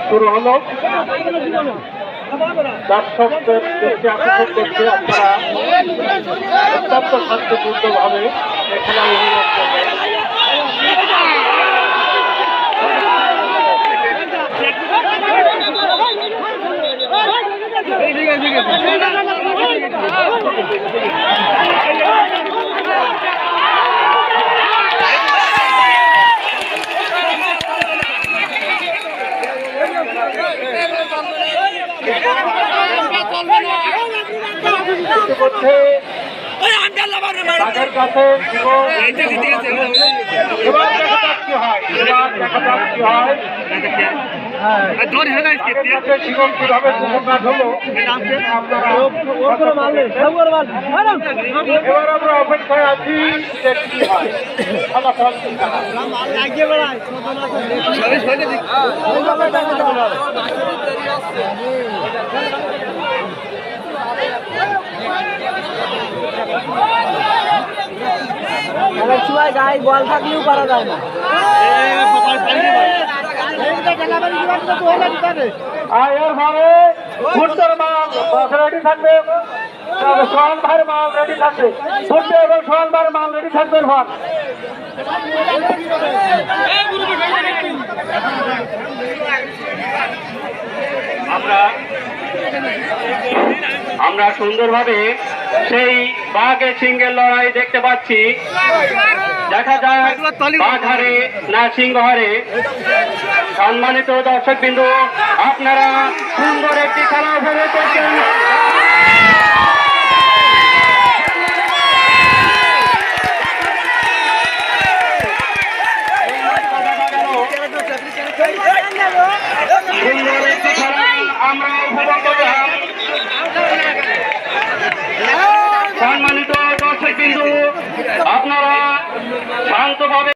শুরু হলো। দর্শকদের দৃষ্টি আকর্ষণ করছে আপনারা অত্যন্ত শান্তিপূর্ণভাবে এই খেলা উপভোগ করবেন। তাদের কাছে এবার দেখা যাক কি হয়, এবার দেখা যাক কি হয়। জীবন কিভাবে উপকার হলো এবার আমরা অপেক্ষায় আছি যে কি হয় ফলাফল। অনেক সময় গায়ে বল থাকলেও পারা যায় না। রেডি থাকবে, সোহান ভাইয়ের মাল রেডি থাকবে, ফুটবে এবং সোহান ভাইয়ের মাল রেডি থাকবে। ভাগ আমরা সুন্দরভাবে সেই বাঘের সিংহের লড়াই দেখতে পাচ্ছি। দেখা যায় বাঘ হারে না সিংহ হারে। সম্মানিত দর্শক বিন্দু, আপনারা সুন্দর একটি খেলা উপভোগ করছেন। সুন্দর একটি খেলা আমরা উপভোগ করলাম। সম্মানিত দর্শক বিন্দু, আপনারা শান্তভাবে